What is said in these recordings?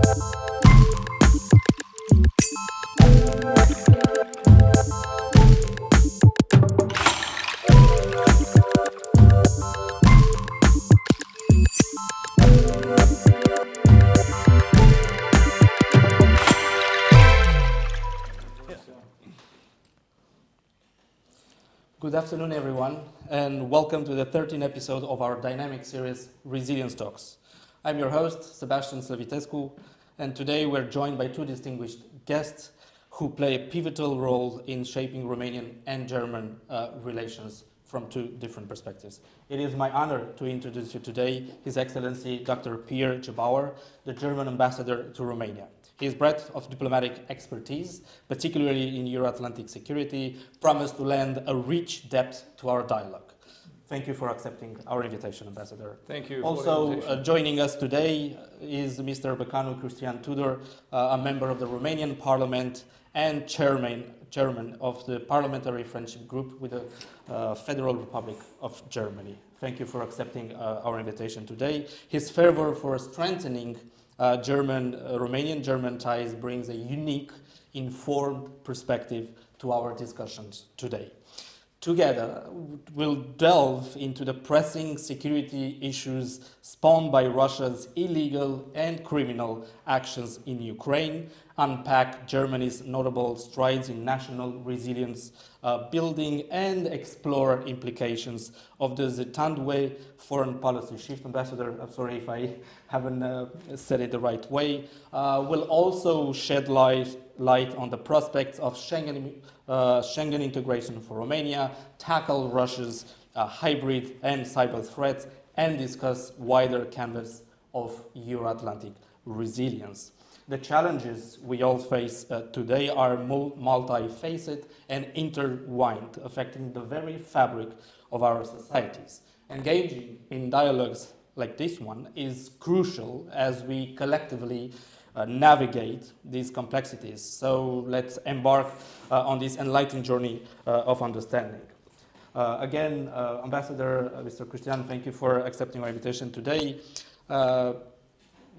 Good afternoon, everyone, and welcome to the 13th episode of our dynamic series, Resilience Talks. I'm your host, Sebastian Slavitescu, and today we're joined by two distinguished guests who play a pivotal role in shaping Romanian and German relations from two different perspectives. It is my honor to introduce you today His Excellency Dr. Pierre Gebauer, the German ambassador to Romania. His breadth of diplomatic expertise, particularly in Euro-Atlantic security, promised to lend a rich depth to our dialogue. Thank you for accepting our invitation, Ambassador. Thank you. Also joining us today is Mr. Bacanu, Cristian, a member of the Romanian Parliament and chairman of the Parliamentary Friendship Group with the Federal Republic of Germany. Thank you for accepting our invitation today. His fervor for strengthening Romanian-German ties brings a unique, informed perspective to our discussions today. Together, we'll delve into the pressing security issues spawned by Russia's illegal and criminal actions in Ukraine, unpack Germany's notable strides in national resilience building, and explore implications of the Zeitenwende foreign policy shift. Ambassador, I'm sorry if I haven't said it the right way. We'll also shed light on the prospects of Schengen integration for Romania, tackle Russia's hybrid and cyber threats, and discuss wider canvas of Euro-Atlantic resilience. The challenges we all face today are multifaceted and intertwined, affecting the very fabric of our societies. Engaging in dialogues like this one is crucial as we collectively navigate these complexities. So let's embark on this enlightening journey of understanding. Again, Ambassador Mr. Cristian, thank you for accepting our invitation today.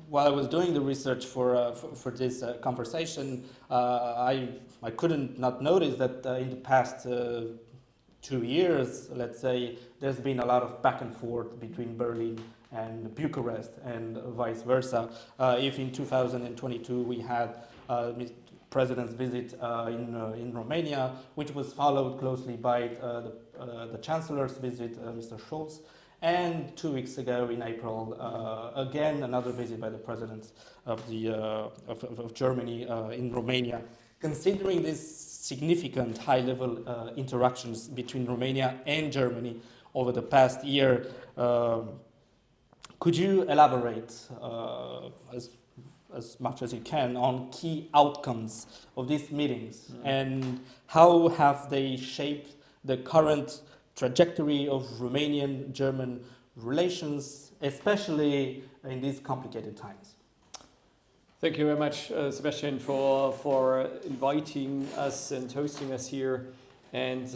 While I was doing the research for this conversation, I couldn't not notice that in the past 2 years, let's say, there's been a lot of back and forth between Berlin and Bucharest and vice versa. If in 2022 we had President's visit in Romania, which was followed closely by the Chancellor's visit, Mr. Scholz, and 2 weeks ago in April, again another visit by the President of Germany in Romania. Considering these significant high-level interactions between Romania and Germany over the past year, could you elaborate as much as you can on key outcomes of these meetings and how have they shaped the current trajectory of Romanian-German relations, especially in these complicated times? Thank you very much, Sebastian, for inviting us and hosting us here. And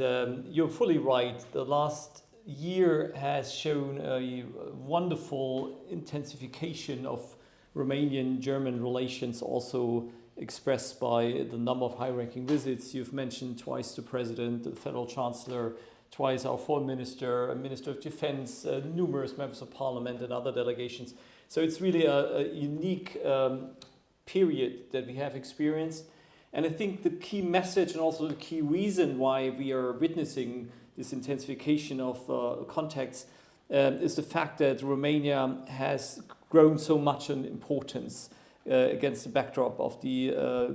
you're fully right. The last year has shown a wonderful intensification of Romanian-German relations, also expressed by the number of high-ranking visits. You've mentioned twice the President, the Federal Chancellor, twice our Foreign Minister, a Minister of Defense, numerous members of Parliament and other delegations. So it's really a unique period that we have experienced. And I think the key message and also the key reason why we are witnessing this intensification of contacts is the fact that Romania has grown so much in importance against the backdrop of the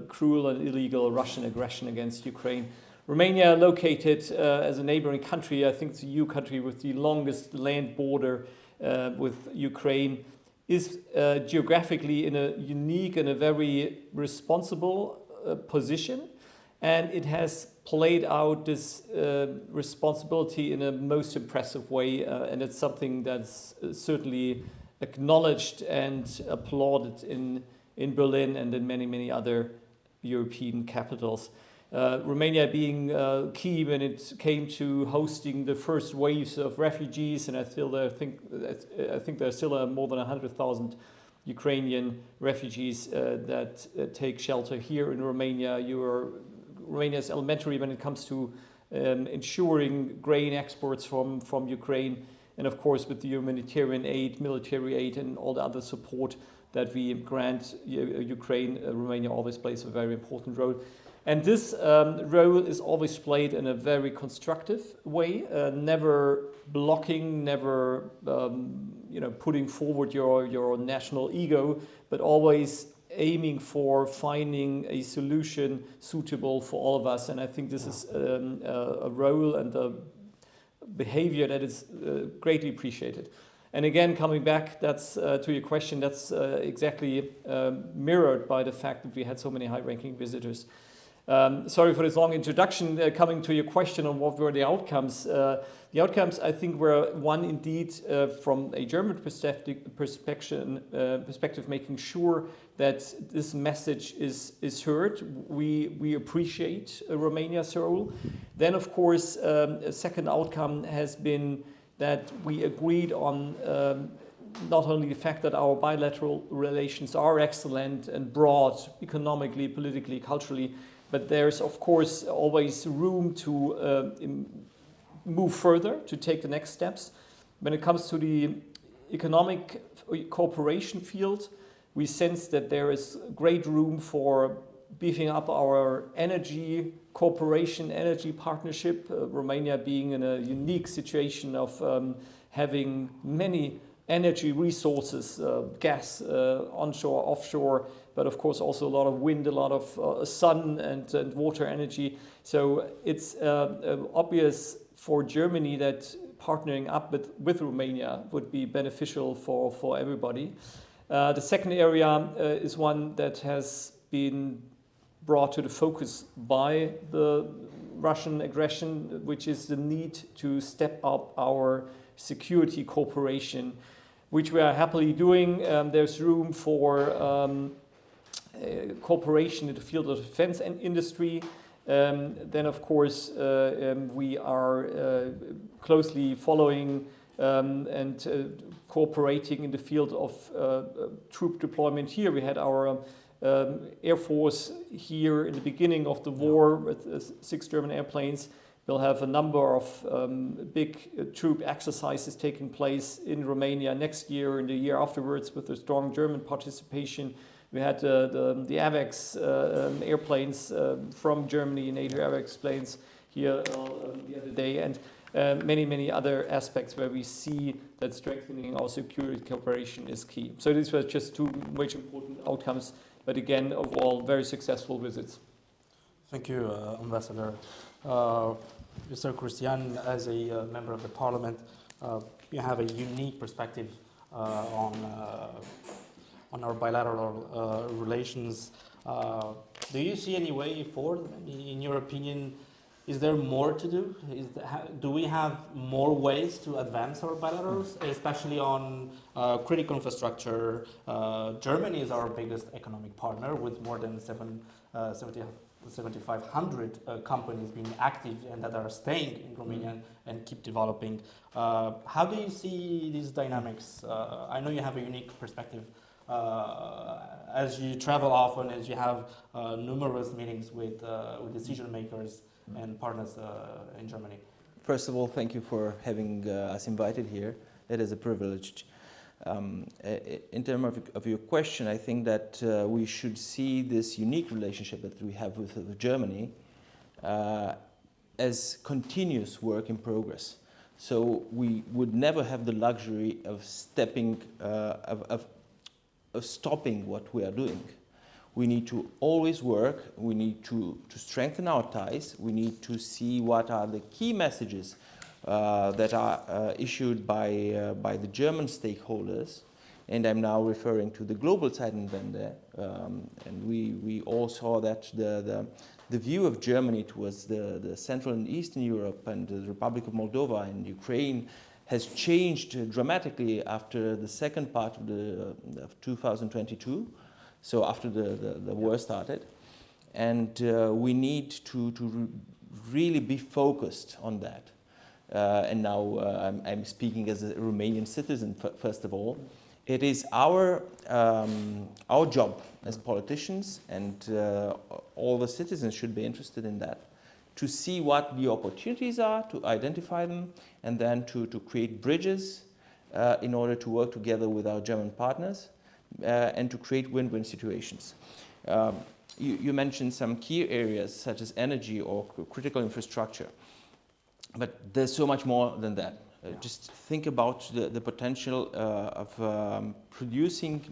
cruel and illegal Russian aggression against Ukraine. Romania, located as a neighboring country, I think it's the EU country with the longest land border with Ukraine, is geographically in a unique and a very responsible position. And it has played out this responsibility in a most impressive way. And it's something that's certainly acknowledged and applauded in Berlin and in many, many other European capitals. Romania being key when it came to hosting the first waves of refugees, and I think there are still more than 100,000 Ukrainian refugees that take shelter here in Romania. Romania is elementary when it comes to ensuring grain exports from Ukraine, and of course with the humanitarian aid, military aid, and all the other support that we grant Ukraine, Romania always plays a very important role. And this role is always played in a very constructive way, never blocking, never putting forward your national ego, but always aiming for finding a solution suitable for all of us. And I think this is a role and a behavior that is greatly appreciated. And again, coming back, that's to your question, that's exactly mirrored by the fact that we had so many high-ranking visitors. Sorry for this long introduction. Coming to your question on what were the outcomes. The outcomes, I think, were one indeed from a German perspective, making sure that this message is heard. We appreciate Romania's role. Then, of course, a second outcome has been that we agreed on not only the fact that our bilateral relations are excellent and broad, economically, politically, culturally, but there's, of course, always room to move further, to take the next steps. When it comes to the economic cooperation field, we sense that there is great room for beefing up our energy cooperation, energy partnership, Romania being in a unique situation of having many energy resources, gas, onshore, offshore, but of course also a lot of wind, a lot of sun and water energy. So it's obvious for Germany that partnering up with Romania would be beneficial for everybody. The second area is one that has been brought to the focus by the Russian aggression, which is the need to step up our security cooperation, which we are happily doing. There's room for cooperation in the field of defense and industry. Then, of course, we are closely following and cooperating in the field of troop deployment here. We had our Air Force here in the beginning of the war with 6 German airplanes. We'll have a number of big troop exercises taking place in Romania next year and the year afterwards with a strong German participation. We had the AWACS airplanes from Germany, NATO AWACS planes here the other day, and many other aspects where we see that strengthening our security cooperation is key. So these were just 2 very important outcomes, but again, overall, very successful visits. Thank you, Ambassador. Mr. Cristian, as a member of the Parliament, you have a unique perspective on our bilateral relations. Do you see any way forward? In your opinion, is there more to do? Do we have more ways to advance our bilaterals, especially on critical infrastructure? Germany is our biggest economic partner with more than 7,500 companies being active and that are staying in Romania and keep developing. How do you see these dynamics? I know you have a unique perspective as you travel often, as you have numerous meetings with decision makers and partners in Germany. First of all, thank you for having us invited here. It is a privilege. In terms of your question, I think that we should see this unique relationship that we have with Germany as continuous work in progress. So we would never have the luxury of stopping what we are doing. We need to always work, we need to strengthen our ties, we need to see what are the key messages that are issued by the German stakeholders, and I'm now referring to the global Zeitenwende, and we all saw that the view of Germany towards the Central and Eastern Europe and the Republic of Moldova and Ukraine has changed dramatically after the second part of 2022, so after the war started. And we need to really be focused on that. And now I'm speaking as a Romanian citizen, first of all. it is our job as politicians, and all the citizens should be interested in that, to see what the opportunities are, to identify them, and then to create bridges in order to work together with our German partners and to create win-win situations. You mentioned some key areas such as energy or critical infrastructure, but there's so much more than that. Just think about the potential of producing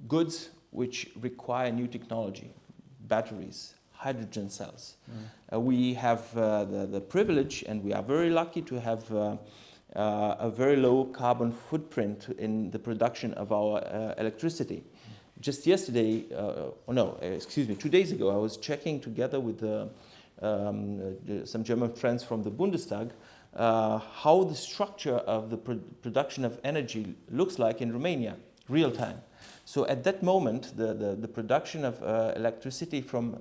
goods which require new technology, batteries, hydrogen cells. We have the privilege, and we are very lucky to have a very low carbon footprint in the production of our electricity. Just yesterday, 2 days ago, I was checking together with some German friends from the Bundestag how the structure of the production of energy looks like in Romania, real time. So at that moment, the production of electricity from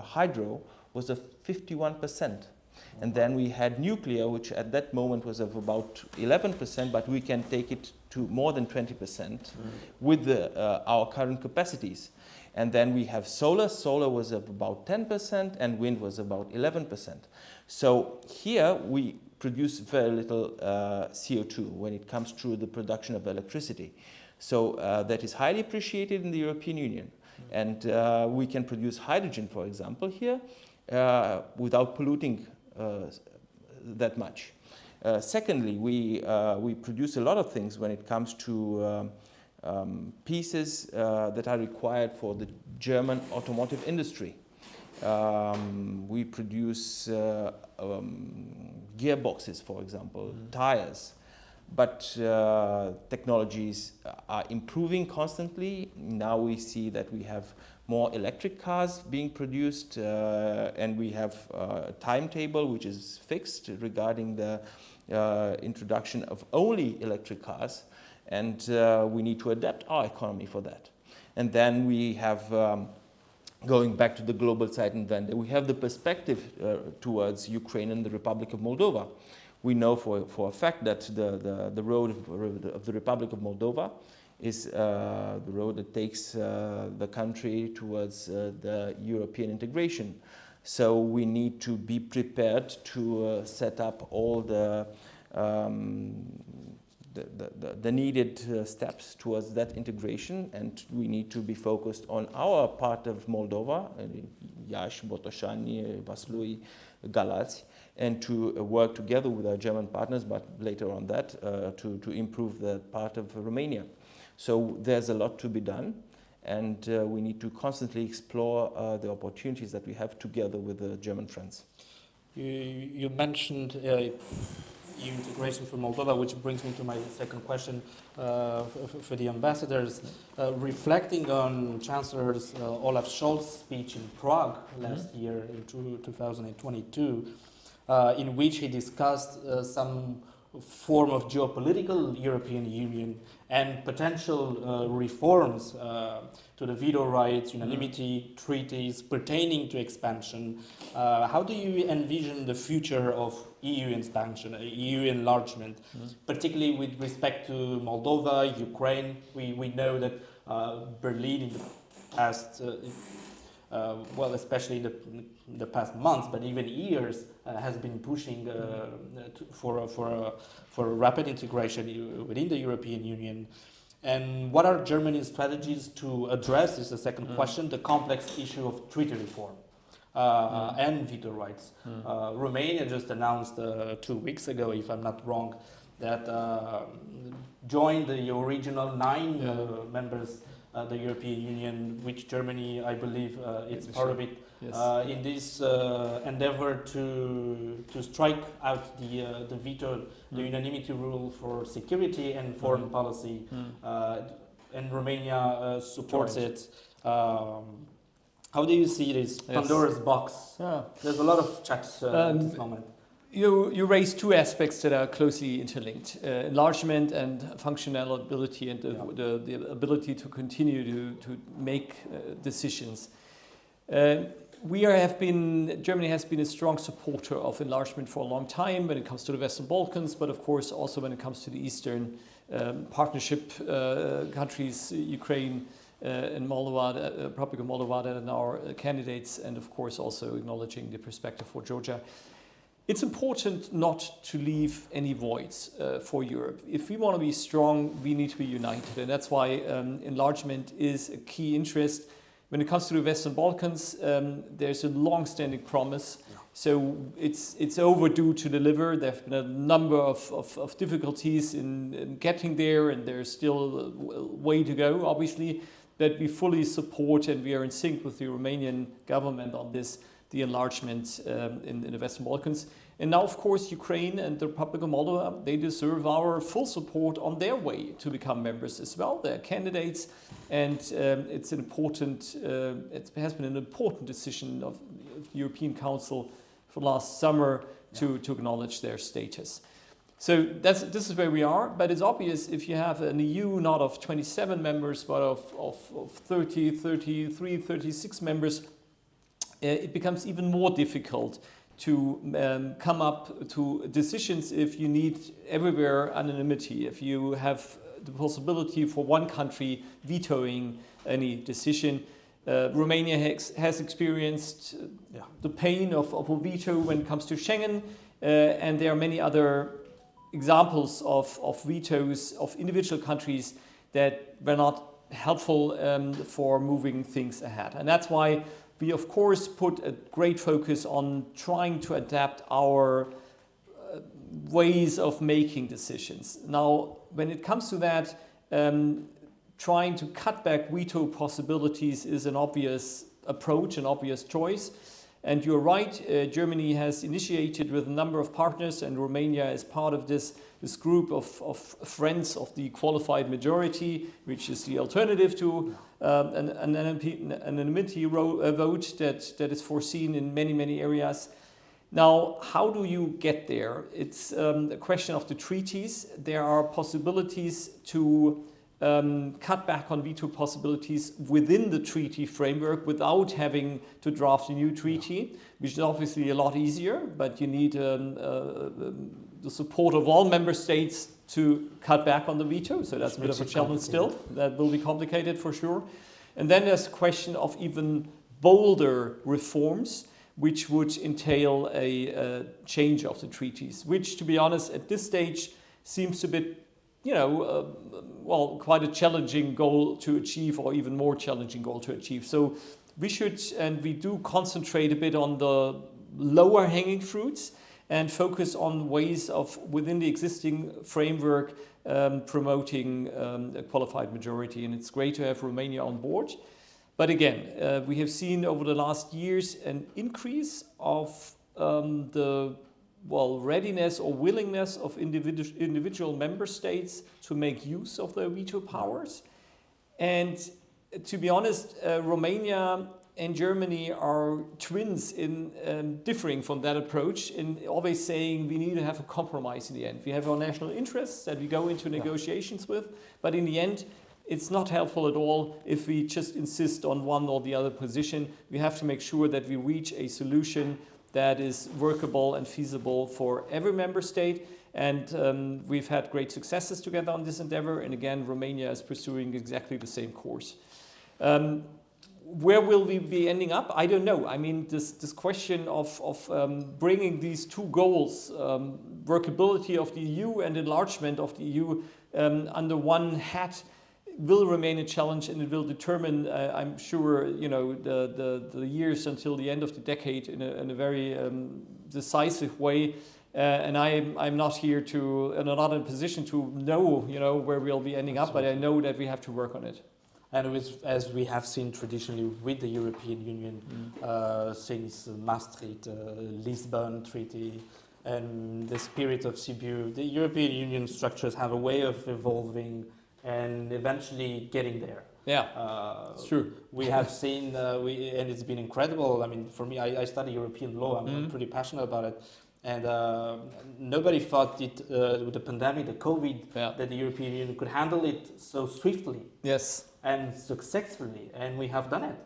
hydro was of 51%. And then we had nuclear, which at that moment was of about 11%, but we can take it to more than 20% with our current capacities. And then we have solar. Solar was of about 10%, and wind was about 11%. So here we produce very little CO2 when it comes to the production of electricity. So that is highly appreciated in the European Union. And we can produce hydrogen, for example, here without polluting that much. Secondly, we produce a lot of things when it comes to pieces that are required for the German automotive industry. We produce gearboxes, for example, tires. But technologies are improving constantly. Now we see that we have more electric cars being produced, and we have a timetable which is fixed regarding the introduction of only electric cars, and we need to adapt our economy for that. And then we have, going back to the global Zeitenwende, we have the perspective towards Ukraine and the Republic of Moldova. We know for a fact that the road of the Republic of Moldova is the road that takes the country towards the European integration. So we need to be prepared to set up all the needed steps towards that integration, and we need to be focused on our part of Moldova, Iași, Botoșani, Vaslui, Galați, and to work together with our German partners, but later on that, to improve the part of Romania. So there's a lot to be done, and we need to constantly explore the opportunities that we have together with the German friends. You mentioned EU integration for Moldova, which brings me to my second question for the ambassadors. Reflecting on Chancellor Olaf Scholz's speech in Prague last year in 2022, in which he discussed some form of geopolitical European Union and potential reforms to the veto rights, unanimity, treaties pertaining to expansion. How do you envision the future of EU expansion, EU enlargement, particularly with respect to Moldova, Ukraine? We know that Berlin in the past, especially in the past months, but even years, has been pushing for rapid integration within the European Union. And what are Germany's strategies to address, this is the second question, the complex issue of treaty reform and veto rights? Romania just announced 2 weeks ago, if I'm not wrong, that joined the original 9 members the European Union, which Germany, I believe, it's part of it, in this endeavor to strike out the veto, the unanimity rule for security and foreign policy, and Romania supports it. How do you see this Pandora's box? There's a lot of chats at this moment. You raised two aspects that are closely interlinked: enlargement and functional ability, and the ability to continue to make decisions. Germany has been a strong supporter of enlargement for a long time when it comes to the Western Balkans, but of course also when it comes to the Eastern Partnership countries, Ukraine and Moldova, Republic of Moldova, that are now candidates, and of course also acknowledging the perspective for Georgia. It's important not to leave any voids for Europe. If we want to be strong, we need to be united, and that's why enlargement is a key interest. When it comes to the Western Balkans, there's a long-standing promise, so it's overdue to deliver. There have been a number of difficulties in getting there, and there's still a way to go, obviously, but we fully support and we are in sync with the Romanian government on this, the enlargement in the Western Balkans. And now, of course, Ukraine and the Republic of Moldova, they deserve our full support on their way to become members as well. They're candidates, and it's an important, it has been an important decision of the European Council for last summer to acknowledge their status. So this is where we are, but it's obvious if you have an EU not of 27 members, but of 30, 33, 36 members, it becomes even more difficult to come up to decisions if you need everywhere anonymity, if you have the possibility for one country vetoing any decision. Romania has experienced the pain of a veto when it comes to Schengen, and there are many other examples of vetoes of individual countries that were not helpful for moving things ahead. And that's why we, of course, put a great focus on trying to adapt our ways of making decisions. Now, when it comes to that, trying to cut back veto possibilities is an obvious approach, an obvious choice. And you're right, Germany has initiated with a number of partners, and Romania is part of this group of friends of the qualified majority, which is the alternative to an anonymity vote that is foreseen in many, many areas. Now, how do you get there? It's a question of the treaties. There are possibilities to cut back on veto possibilities within the treaty framework without having to draft a new treaty, which is obviously a lot easier, but you need the support of all member states to cut back on the veto, so that's a bit of a challenge still. That will be complicated for sure. And then there's a question of even bolder reforms, which would entail a change of the treaties, which, to be honest, at this stage seems a bit, quite a challenging goal to achieve, or even more challenging goal to achieve. So we should, and we do, concentrate a bit on the lower hanging fruits and focus on ways of, within the existing framework, promoting a qualified majority. And it's great to have Romania on board. But again, we have seen over the last years an increase of the readiness or willingness of individual member states to make use of their veto powers. And to be honest, Romania and Germany are twins in differing from that approach, in always saying we need to have a compromise in the end. We have our national interests that we go into negotiations with, but in the end, it's not helpful at all if we just insist on one or the other position. We have to make sure that we reach a solution that is workable and feasible for every member state. And we've had great successes together on this endeavor. And again, Romania is pursuing exactly the same course. Where will we be ending up? I don't know. I mean, this question of bringing these two goals, workability of the EU and enlargement of the EU under one hat, will remain a challenge, and it will determine, I'm sure, the years until the end of the decade in a very decisive way. And I'm not here to, and I'm not in a position to know, where we'll be ending up, but I know that we have to work on it. And as we have seen traditionally with the European Union since Maastricht, Lisbon Treaty, and the spirit of Sibiu, the European Union structures have a way of evolving and eventually getting there. Yeah, it's true. We have seen, and it's been incredible. I mean, for me, I study European law. I'm pretty passionate about it. And nobody thought with the pandemic, the COVID, that the European Union could handle it so swiftly. Yes. And successfully, and we have done it.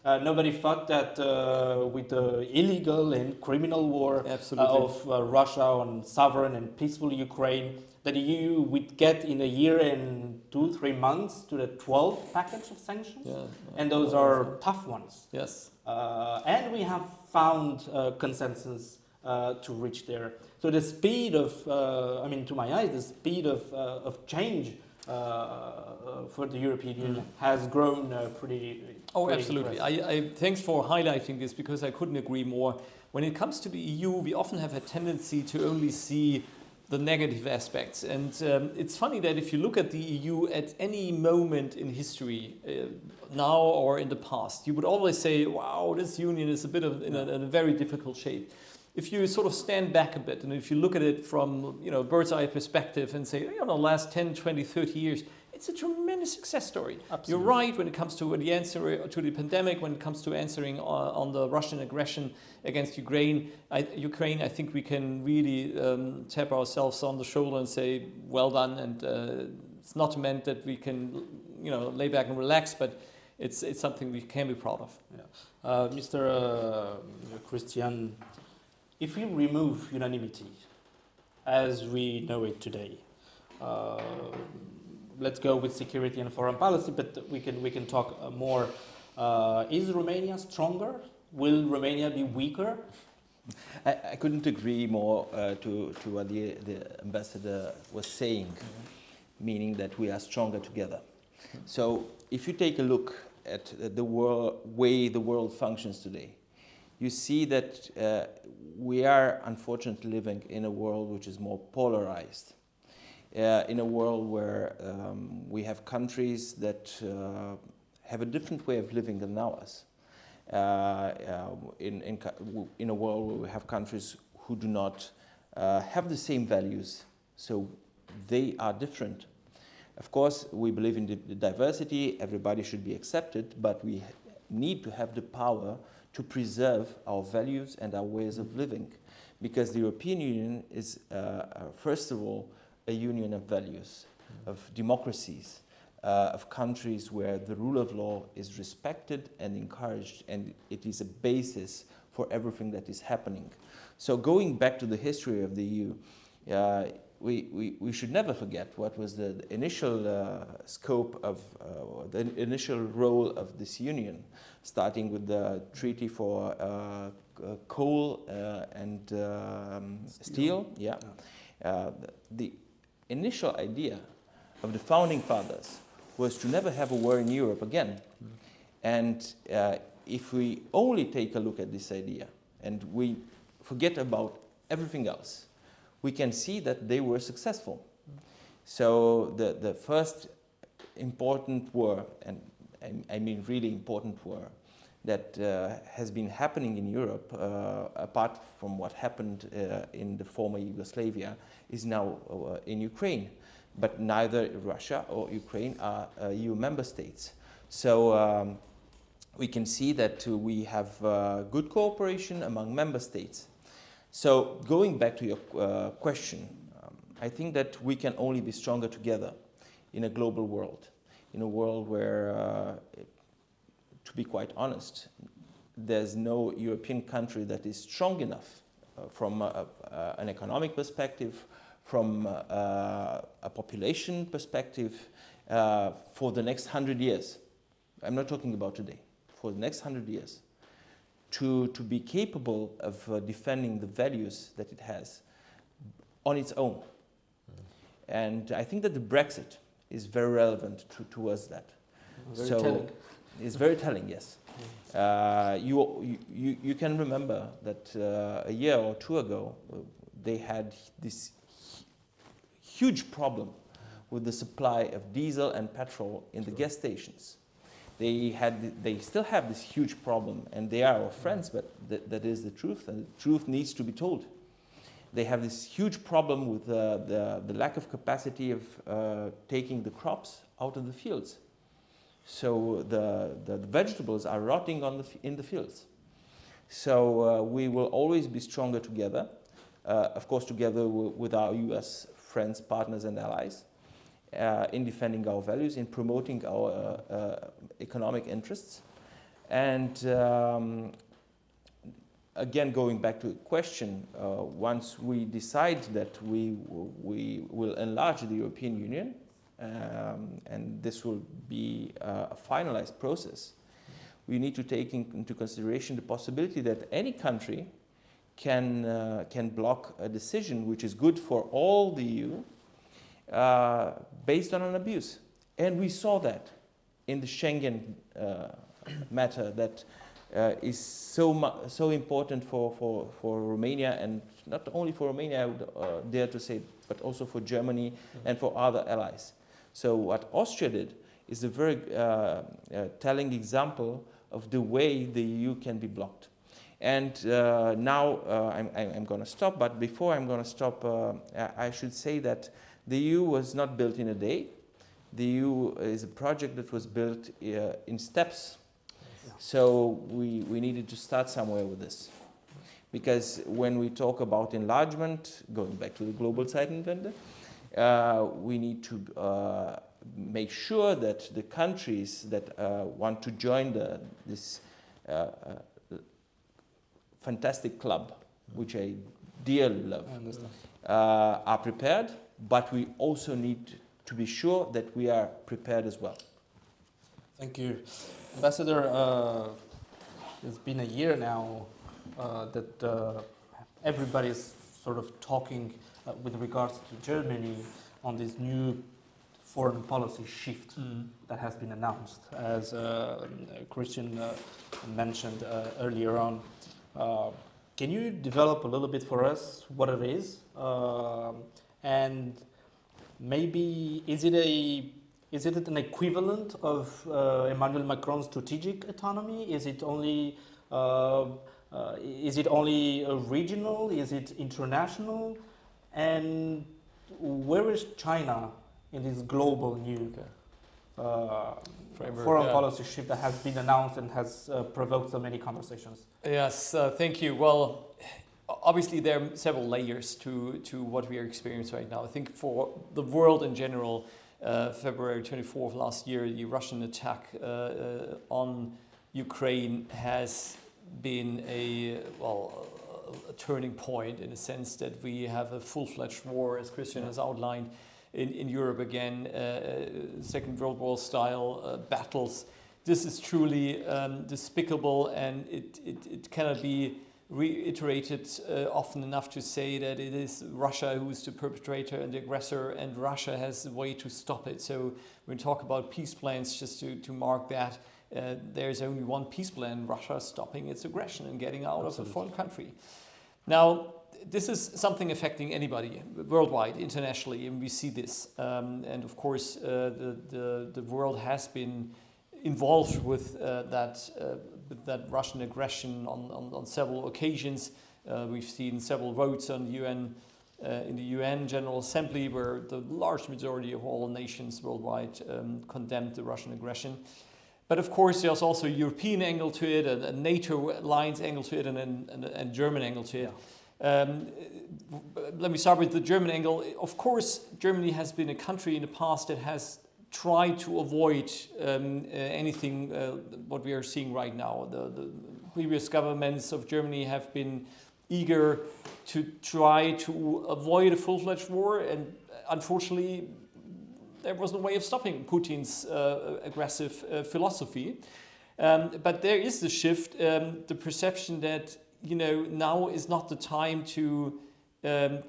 Nobody thought that with the illegal and criminal war Absolutely. of Russia on sovereign and peaceful Ukraine, that the EU would get in a year and 2-3 months to the 12th package of sanctions. Yeah. And those are tough ones. Yes. And we have found consensus to reach there. So the speed of, to my eyes, the speed of change for the European Union has grown pretty. Oh, pretty absolutely. impressive. Thanks for highlighting this, because I couldn't agree more. When it comes to the EU, we often have a tendency to only see the negative aspects. And it's funny that if you look at the EU at any moment in history, now or in the past, you would always say, wow, this union is a bit of in a very difficult shape. If you sort of stand back a bit and if you look at it from bird's eye perspective and say, last 10, 20, 30 years, it's a tremendous success story. Absolutely. You're right when it comes to the answer to the pandemic, when it comes to answering on the Russian aggression against Ukraine. I think we can really tap ourselves on the shoulder and say, well done. And it's not meant that we can, lay back and relax, but it's something we can be proud of. Yeah. Mr. Cristian, if we remove unanimity as we know it today, let's go with security and foreign policy, but we can talk more. Is Romania stronger? Will Romania be weaker? I couldn't agree more to what the ambassador was saying, meaning that we are stronger together. So if you take a look at the way the world functions today, you see that we are unfortunately living in a world which is more polarized. In a world where we have countries that have a different way of living than ours. In a world where we have countries who do not have the same values, so they are different. Of course, we believe in the diversity, everybody should be accepted, but we need to have the power to preserve our values and our ways of living. Because the European Union is, first of all, a union of values, of democracies, of countries where the rule of law is respected and encouraged, and it is a basis for everything that is happening. So going back to the history of the EU, we should never forget what was the initial scope of, the initial role of this union, starting with the treaty for coal and steel. Yeah. The initial idea of the founding fathers was to never have a war in Europe again. And if we only take a look at this idea and we forget about everything else, we can see that they were successful. So the first important war, and I mean really important war, that has been happening in Europe, apart from what happened in the former Yugoslavia, is now in Ukraine. But neither Russia or Ukraine are EU member states. So we can see that we have good cooperation among member states. So going back to your question, I think that we can only be stronger together in a global world, in a world where, to be quite honest, there's no European country that is strong enough from an economic perspective, from a population perspective, for the next 100 years. I'm not talking about today, for the next 100 years. To be capable of defending the values that it has on its own. And I think that the Brexit is very relevant towards that. Very telling. It's very telling, yes. You can remember that a year or two ago, they had this huge problem with the supply of diesel and petrol in the gas stations. They still have this huge problem, and they are our friends, but that is the truth, and the truth needs to be told. They have this huge problem with the lack of capacity of taking the crops out of the fields. So the vegetables are rotting in the fields. So we will always be stronger together, of course together with our US friends, partners and allies, in defending our values, in promoting our economic interests. And again, going back to the question, once we decide that we will enlarge the European Union, and this will be a finalized process, we need to take into consideration the possibility that any country can block a decision which is good for all the EU based on an abuse. And we saw that in the Schengen matter that is so important for Romania, and not only for Romania, I would dare to say, but also for Germany and for other allies. So what Austria did is a very telling example of the way the EU can be blocked. And now I'm going to stop, but before I'm going to stop, I should say that the EU was not built in a day. The EU is a project that was built in steps. So we needed to start somewhere with this. Because when we talk about enlargement, going back to the global Zeitenwende, we need to make sure that the countries that want to join this fantastic club, which I dearly love, are prepared, but we also need to be sure that we are prepared as well. Thank you. Ambassador, it's been a year now that everybody's sort of talking with regards to Germany on this new foreign policy shift that has been announced, as Cristian mentioned earlier on. Can you develop a little bit for us what it is, and maybe is it an equivalent of Emmanuel Macron's strategic autonomy? Is it only regional? Is it international? And where is China in this global new foreign policy shift that has been announced and has provoked so many conversations? Yes, thank you. Well, obviously there are several layers to what we are experiencing right now. I think for the world in general, February 24th last year, the Russian attack on Ukraine has been a turning point, in a sense that we have a full-fledged war, as Cristian has outlined, in Europe again, Second World War style battles. This is truly despicable, and it cannot be reiterated often enough to say that it is Russia who is the perpetrator and the aggressor, and Russia has a way to stop it. So when we talk about peace plans, just to mark that, there's only one peace plan: Russia stopping its aggression and getting out of a foreign country. Now, this is something affecting anybody worldwide, internationally, and we see this. And of course, the world has been involved with that Russian aggression on several occasions. We've seen several votes on the UN, in the UN General Assembly, where the large majority of all nations worldwide condemned the Russian aggression. But of course, there's also a European angle to it, a NATO alliance angle to it, and a German angle to it. Let me start with the German angle. Of course, Germany has been a country in the past that has tried to avoid anything what we are seeing right now. The previous governments of Germany have been eager to try to avoid a full-fledged war, and unfortunately there was no way of stopping Putin's aggressive philosophy. But there is the shift, the perception that now is not the time to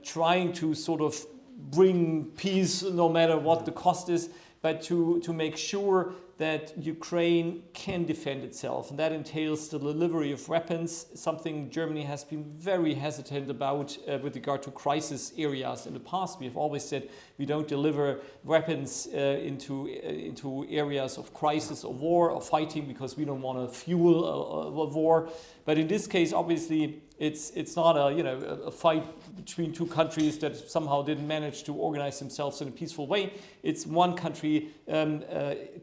trying to sort of bring peace no matter what the cost is, but to make sure that Ukraine can defend itself. And that entails the delivery of weapons, something Germany has been very hesitant about with regard to crisis areas in the past. We have always said we don't deliver weapons into areas of crisis or war or fighting because we don't want to fuel a war. But in this case, obviously, it's not a fight between two countries that somehow didn't manage to organize themselves in a peaceful way. It's one country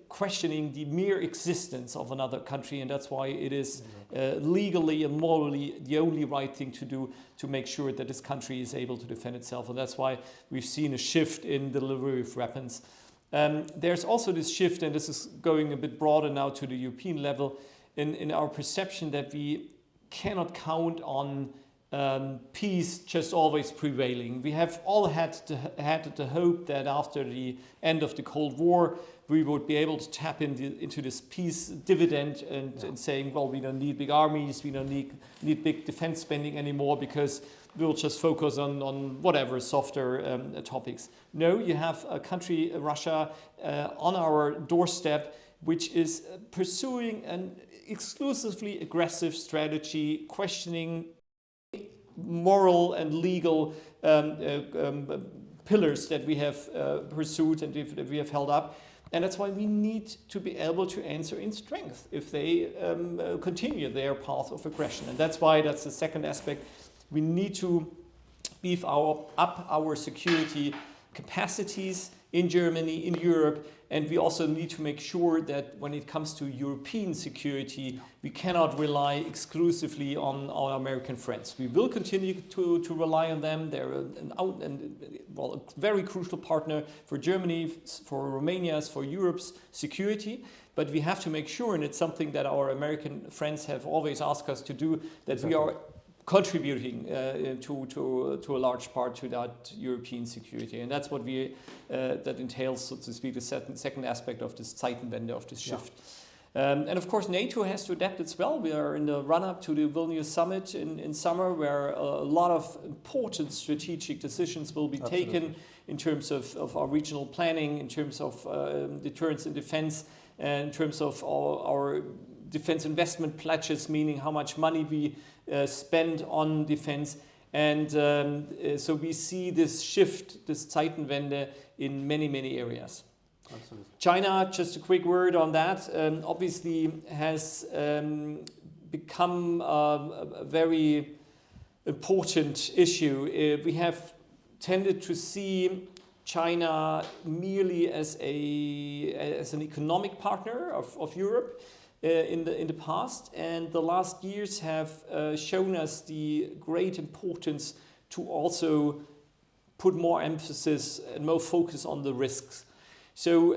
questioning the mere existence of another country, and that's why it is legally and morally the only right thing to do to make sure that this country is able to defend itself. And that's why we've seen a shift in delivery of weapons. There's also this shift, and this is going a bit broader now to the European level, in our perception that we cannot count on peace just always prevailing. We have all had the hope that after the end of the Cold War, we would be able to tap into this peace dividend and saying, well, we don't need big armies, we don't need big defense spending anymore because we'll just focus on whatever softer topics. No, you have a country, Russia, on our doorstep, which is pursuing an exclusively aggressive strategy, questioning moral and legal pillars that we have pursued and that we have held up. And that's why we need to be able to answer in strength if they continue their path of aggression. And that's why that's the second aspect. We need to beef up our security capacities in Germany, in Europe, and we also need to make sure that when it comes to European security, we cannot rely exclusively on our American friends. We will continue to rely on them. They're a very crucial partner for Germany, for Romania's, for Europe's security. But we have to make sure, and it's something that our American friends have always asked us to do, that we are contributing to a large part to that European security. And that's what that entails, so to speak, the second aspect of this Zeitenwende, of this shift. And of course, NATO has to adapt as well. We are in the run-up to the Vilnius summit in summer, where a lot of important strategic decisions will be taken in terms of our regional planning, in terms of deterrence and defense, and in terms of our defense investment pledges, meaning how much money we spend on defense. And so we see this shift, this Zeitenwende, in many, many areas. Absolutely. China, just a quick word on that, obviously has become a very important issue. We have tended to see China merely as an economic partner of Europe in the past, and the last years have shown us the great importance to also put more emphasis and more focus on the risks. So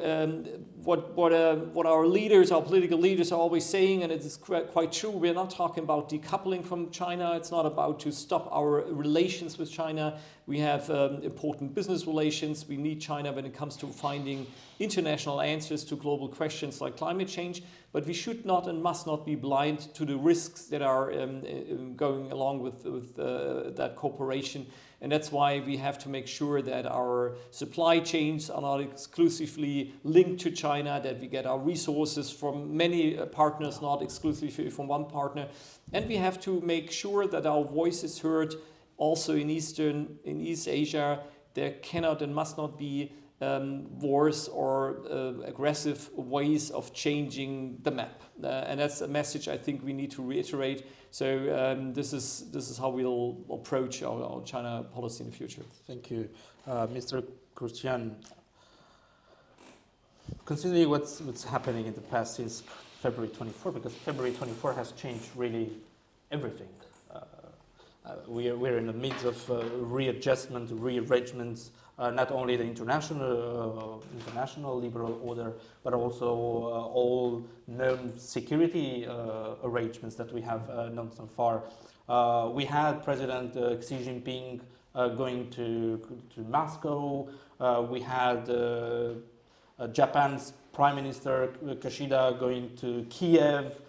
what our leaders, our political leaders, are always saying, and it is quite true, we're not talking about decoupling from China. It's not about to stop our relations with China. We have important business relations. We need China when it comes to finding international answers to global questions like climate change. But we should not and must not be blind to the risks that are going along with that cooperation. And that's why we have to make sure that our supply chains are not exclusively linked to China, that we get our resources from many partners, not exclusively from one partner. And we have to make sure that our voice is heard also in East Asia. There cannot and must not be wars or aggressive ways of changing the map. And that's a message I think we need to reiterate. So this is how we'll approach our China policy in the future. Thank you, Mr. Cristian. Considering what's happening in the past since February 24, because February 24 has changed really everything. We're in the midst of readjustment, rearrangements, not only the international liberal order, but also all known security arrangements that we have known so far. We had President Xi Jinping going to Moscow. We had Japan's Prime Minister Kishida going to Kiev.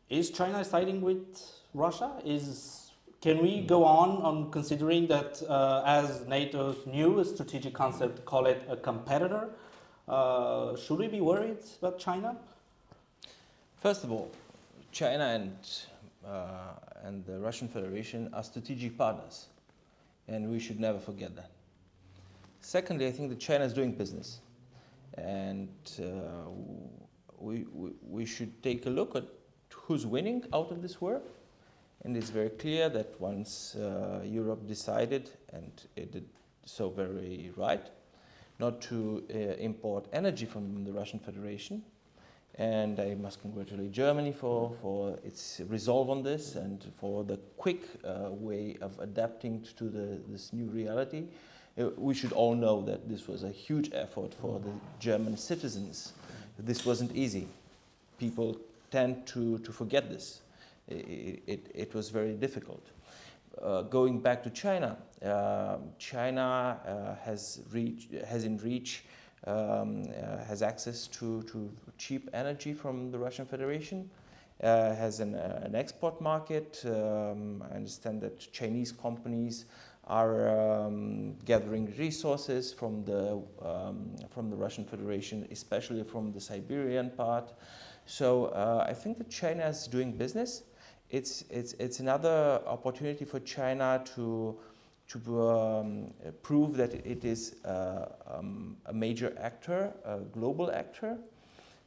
Is China siding with Russia? Can we go on considering that as NATO's new strategic concept, call it a competitor? Should we be worried about China? First of all, China and the Russian Federation are strategic partners, and we should never forget that. Secondly, I think that China is doing business, and we should take a look at who's winning out of this war. And it's very clear that once Europe decided, and it did so very right, not to import energy from the Russian Federation, and I must congratulate Germany for its resolve on this and for the quick way of adapting to this new reality. We should all know that this was a huge effort for the German citizens. This wasn't easy. people tend to forget this. It was very difficult. Going back to China, China has access to cheap energy from the Russian Federation, has an export market. I understand that Chinese companies are gathering resources from the Russian Federation, especially from the Siberian part. So I think that China is doing business. It's another opportunity for China to prove that it is a major actor, a global actor.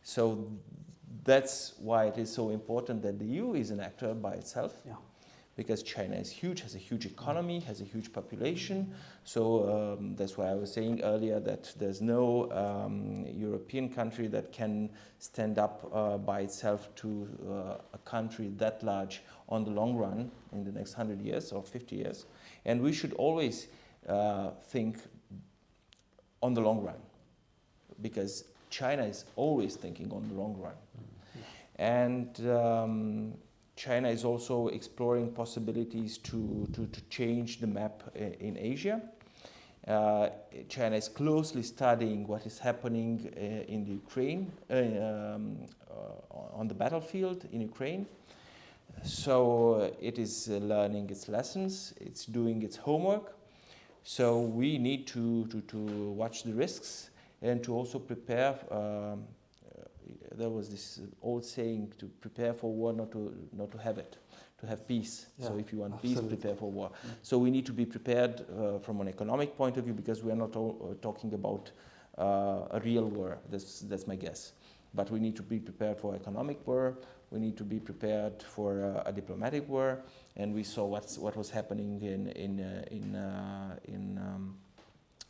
So that's why it is so important that the EU is an actor by itself. Yeah. Because China is huge, has a huge economy, has a huge population. So that's why I was saying earlier that there's no European country that can stand up by itself to a country that large on the long run in the next 100 years or 50 years. And we should always think on the long run, because China is always thinking on the long run. And China is also exploring possibilities to change the map in Asia. China is closely studying what is happening in the Ukraine, on the battlefield in Ukraine. So it is learning its lessons, it's doing its homework. So we need to watch the risks and to also prepare. There was this old saying, to prepare for war, not to have it, to have peace. Yeah, so if you want peace, prepare for war. Yeah. So we need to be prepared from an economic point of view, because we are not talking about a real war. That's my guess. But we need to be prepared for economic war. We need to be prepared for a diplomatic war. And we saw what was happening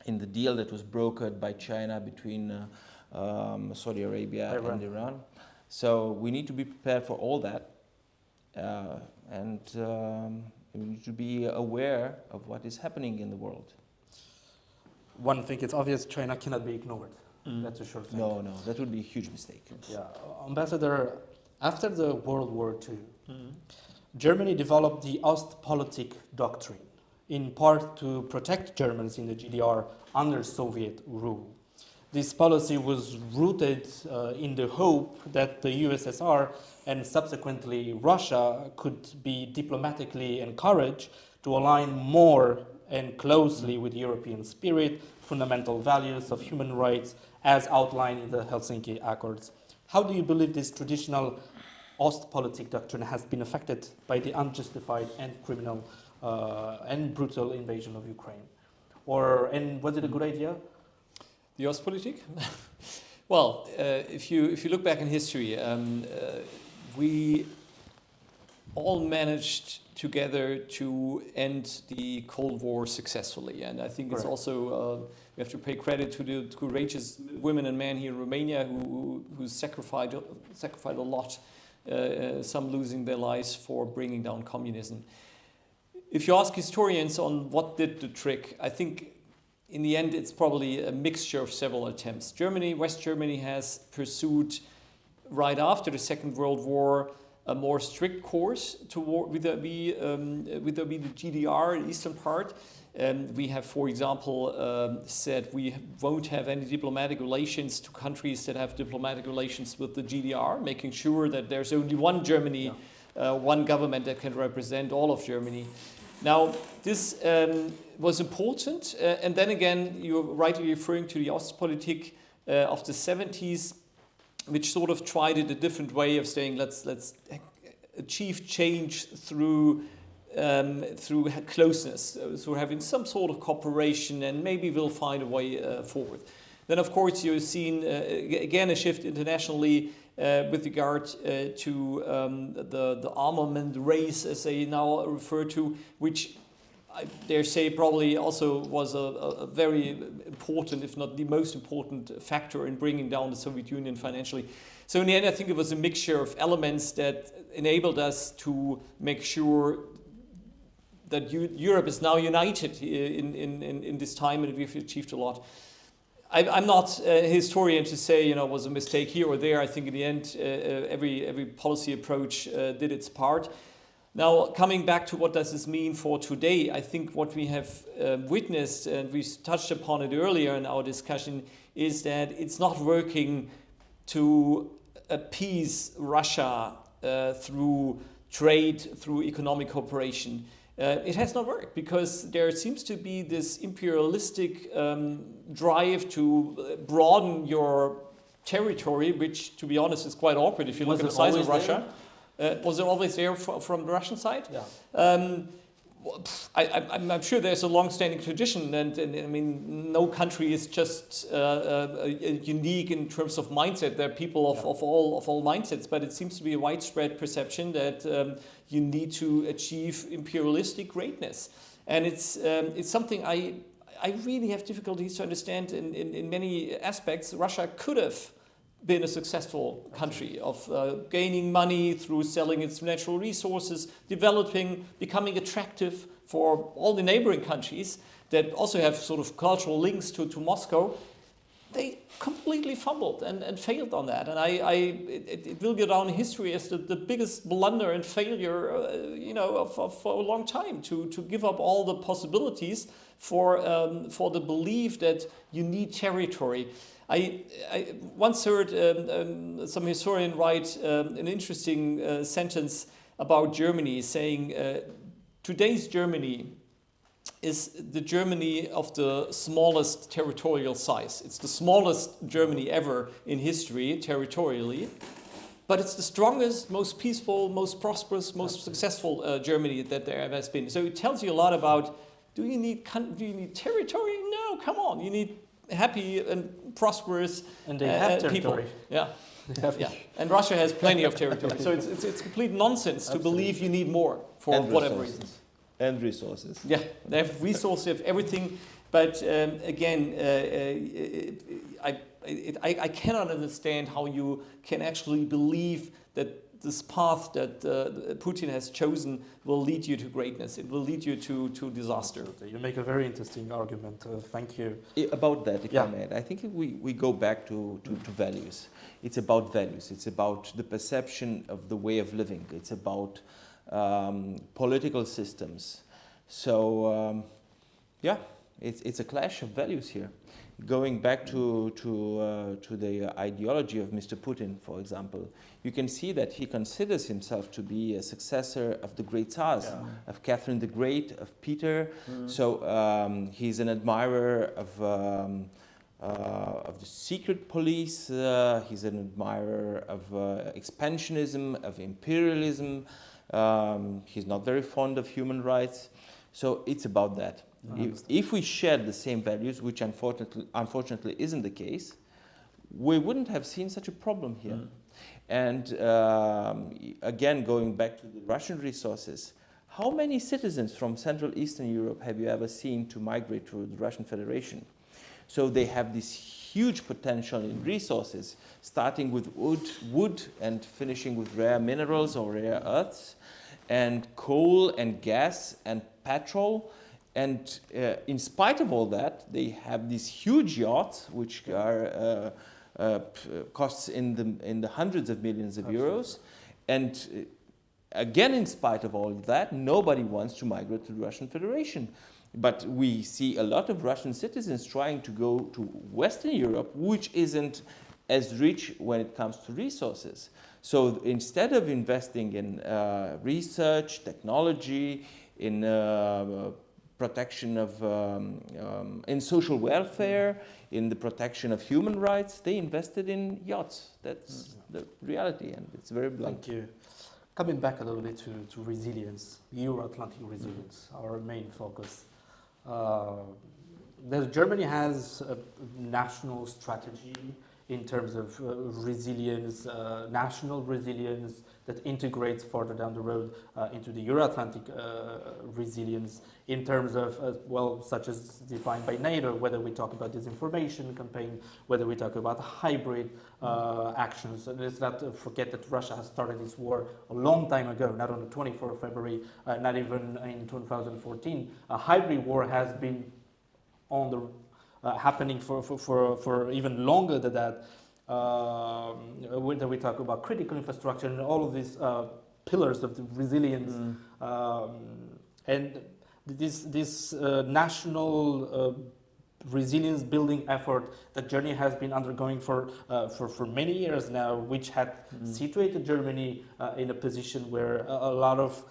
in the deal that was brokered by China between Saudi Arabia and Iran. So we need to be prepared for all that, and we need to be aware of what is happening in the world. One thing, it's obvious China cannot be ignored. That's a sure thing. No, that would be a huge mistake. Yeah, Ambassador, after the World War II, Germany developed the Ostpolitik doctrine, in part to protect Germans in the GDR under Soviet rule. This policy was rooted in the hope that the USSR and subsequently Russia could be diplomatically encouraged to align more and closely with European spirit, fundamental values of human rights as outlined in the Helsinki Accords. How do you believe this traditional Ostpolitik doctrine has been affected by the unjustified and criminal and brutal invasion of Ukraine? And was it a good idea? The Ostpolitik? Well, if you look back in history, we all managed together to end the Cold War successfully, and I think it's also we have to pay credit to the courageous women and men here in Romania who sacrificed a lot, some losing their lives for bringing down communism. If you ask historians on what did the trick, I think in the end, it's probably a mixture of several attempts. West Germany has pursued, right after the Second World War, a more strict course toward with the GDR, the eastern part. We have, for example, said we won't have any diplomatic relations to countries that have diplomatic relations with the GDR, making sure that there's only one Germany, one government that can represent all of Germany. Now, this was important, and then again, you're rightly referring to the Ostpolitik of the 70s, which sort of tried it a different way of saying, let's achieve change through closeness, so having some sort of cooperation, and maybe we'll find a way forward. Then, of course, you've seen again a shift internationally with regard to the armament race, as they now refer to, which I dare say probably also was a very important, if not the most important factor in bringing down the Soviet Union financially. So in the end, I think it was a mixture of elements that enabled us to make sure that Europe is now united in this time, and we've achieved a lot. I'm not a historian to say, you know, it was a mistake here or there. I think in the end, every policy approach did its part. Now, coming back to what does this mean for today, I think what we have witnessed, and we touched upon it earlier in our discussion, is that it's not working to appease Russia through trade, through economic cooperation. It has not worked because there seems to be this imperialistic drive to broaden your territory, which, to be honest, is quite awkward if you look at the size of Russia. Was it always there from the Russian side? Yeah. I'm sure there's a long-standing tradition, and I mean, no country is just unique in terms of mindset. There are people of all mindsets, but it seems to be a widespread perception that you need to achieve imperialistic greatness, and it's something I really have difficulties to understand in many aspects. Russia could have been a successful country of gaining money through selling its natural resources, developing, becoming attractive for all the neighboring countries that also have sort of cultural links to Moscow. They completely fumbled and failed on that. And it will go down in history as the biggest blunder and failure, for a long time to give up all the possibilities for the belief that you need territory. I once heard some historian write an interesting sentence about Germany, saying today's Germany is the Germany of the smallest territorial size. It's the smallest Germany ever in history, territorially, but it's the strongest, most peaceful, most prosperous, most successful Germany that there ever has been. So it tells you a lot about, do you need territory? No, come on, you need happy and prosperous and they have territory. People. Yeah. And Russia has plenty of territory. So it's complete nonsense to believe you need more for and whatever resources. reasons. And resources. Yeah, they have resources, they have everything. But again, I cannot understand how you can actually believe that this path that Putin has chosen will lead you to greatness. It will lead you to disaster. You make a very interesting argument. Thank you. About that, if I may, I think we go back to values. It's about values. It's about the perception of the way of living. It's about political systems. So, it's a clash of values here. Going back to the ideology of Mr. Putin, for example, you can see that he considers himself to be a successor of the great Tsars, of Catherine the Great, of Peter. So he's an admirer of the secret police. He's an admirer of expansionism, of imperialism. He's not very fond of human rights. So it's about that. If we shared the same values, which unfortunately isn't the case, we wouldn't have seen such a problem here. And again, going back to the Russian resources, how many citizens from Central Eastern Europe have you ever seen to migrate to the Russian Federation? So they have this huge potential in resources, starting with wood and finishing with rare minerals or rare earths, and coal and gas and petrol. And in spite of all that, they have these huge yachts, which are costs in the hundreds of millions of euros. And again, in spite of all that, nobody wants to migrate to the Russian Federation. But we see a lot of Russian citizens trying to go to Western Europe, which isn't as rich when it comes to resources. So instead of investing in research, technology, in protection of, in social welfare, in the protection of human rights, they invested in yachts. That's the reality, and it's very blunt. Thank you. Coming back a little bit to resilience, Euro-Atlantic resilience, our main focus. Germany has a national strategy in terms of resilience, national resilience that integrates further down the road into the Euro-Atlantic resilience in terms of, such as defined by NATO, whether we talk about disinformation campaign, whether we talk about hybrid actions. And let's not forget that Russia has started this war a long time ago, not on the 24th of February, not even in 2014. A hybrid war has been on the happening for even longer than that. Whether we talk about critical infrastructure and all of these pillars of the resilience, and this national resilience building effort that Germany has been undergoing for many years now, which had situated Germany in a position where a lot of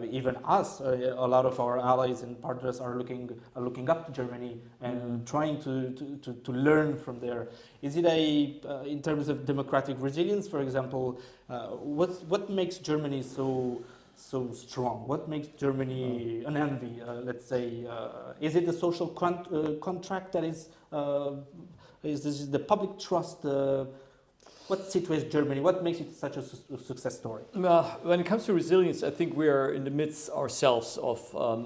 even us, a lot of our allies and partners are looking up to Germany and trying to learn from there. Is it in terms of democratic resilience, for example, what makes Germany so strong? What makes Germany an envy? Let's say, is it the social contract that is this the public trust? What situates Germany? What makes it such a success story? When it comes to resilience, I think we are in the midst ourselves of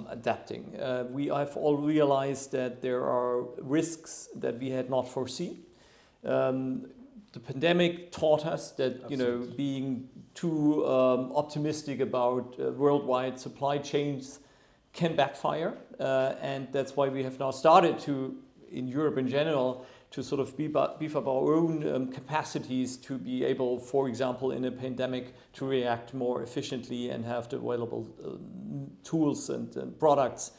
adapting. I've all realized that there are risks that we had not foreseen. The pandemic taught us that being too optimistic about worldwide supply chains can backfire, and that's why we have now started to, in Europe in general, to sort of beef up our own capacities to be able, for example, in a pandemic, to react more efficiently and have the available tools and products